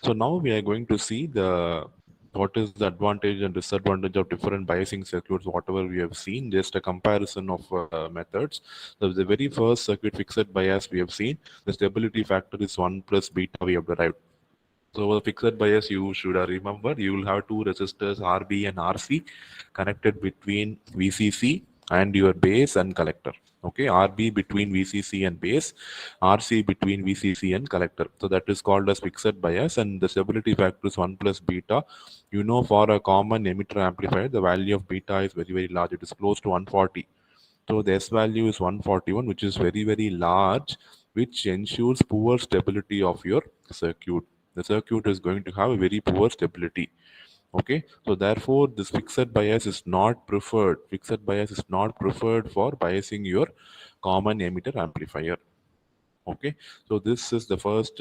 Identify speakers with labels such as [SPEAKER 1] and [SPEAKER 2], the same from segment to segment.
[SPEAKER 1] So now we are going to see what is the advantage and disadvantage of different biasing circuits, whatever we have seen, just a comparison of methods. So the very first circuit fixed bias we have seen, the stability factor is 1 plus beta we have derived. So the fixed bias you should remember, you will have two resistors RB and RC connected between VCC and your base and collector. Okay, RB between VCC and base, RC between VCC and collector. So that is called as fixed bias, and the stability factor is 1 plus beta. You know, for a common emitter amplifier, the value of beta is very, very large. It is close to 140. So the S value is 141, which is very, very large, which ensures poor stability of your circuit. The circuit is going to have a very poor stability. Okay, so therefore this fixed bias is not preferred. Fixed bias is not preferred for biasing your common emitter amplifier. Okay, so this is the first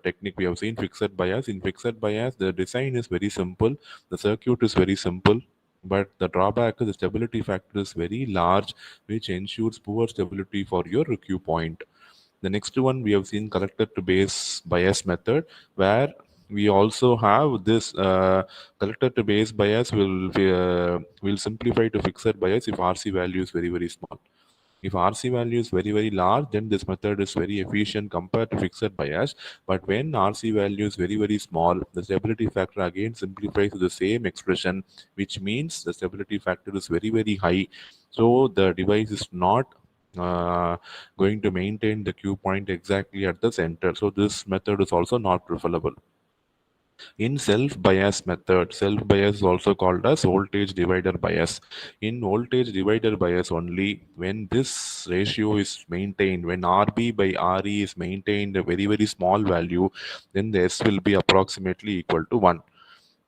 [SPEAKER 1] technique we have seen, fixed bias. In fixed bias, the design is very simple, the circuit is very simple, but the drawback is the stability factor is very large, which ensures poor stability for your Q point. The next one we have seen collector to base bias method, where we also have this collector to base bias will simplify to fixed bias if RC value is very, very small. If RC value is very, very large, then this method is very efficient compared to fixed bias. But when RC value is very, very small, the stability factor again simplifies to the same expression, which means the stability factor is very, very high. So the device is not going to maintain the Q point exactly at the center. So this method is also not preferable. In self-bias method, self-bias is also called as voltage divider bias. In voltage divider bias only, when this ratio is maintained, when RB by RE is maintained a very, very small value, then the S will be approximately equal to 1.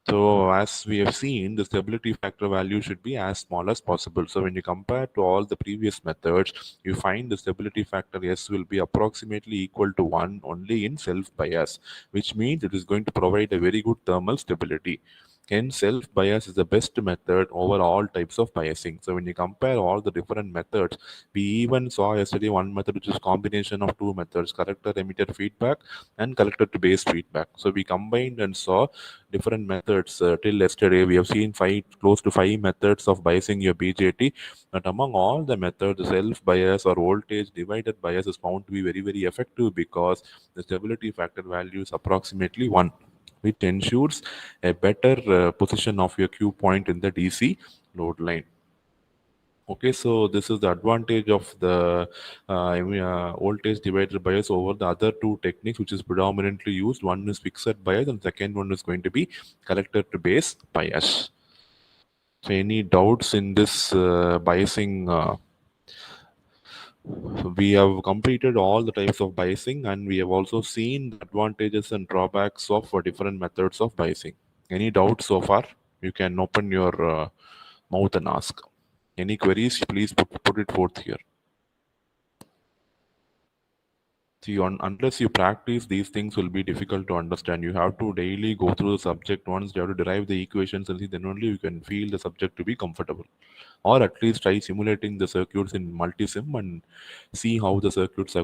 [SPEAKER 1] So as we have seen, the stability factor value should be as small as possible. So when you compare to all the previous methods, you find the stability factor S will be approximately equal to 1 only in self-bias, which means it is going to provide a very good thermal stability. Hence, self-bias is the best method over all types of biasing. So when you compare all the different methods, we even saw yesterday one method which is combination of two methods, collector emitter feedback and collector to base feedback. So we combined and saw different methods till yesterday. We have seen close to five methods of biasing your BJT. But among all the methods, self bias or voltage divided bias is found to be very, very effective because the stability factor value is approximately 1, which ensures a better position of your Q point in the DC load line. Okay, so this is the advantage of the voltage divider bias over the other two techniques, which is predominantly used. One is fixed bias, and second one is going to be collector to base bias. So, any doubts in this biasing? We have completed all the types of biasing, and we have also seen the advantages and drawbacks of different methods of biasing. Any doubts so far? You can open your mouth and ask. Any queries, please put it forth here. See, unless you practice, these things will be difficult to understand. You have to daily go through the subject once. You have to derive the equations and see, then only you can feel the subject to be comfortable. Or at least try simulating the circuits in multisim and see how the circuits are going.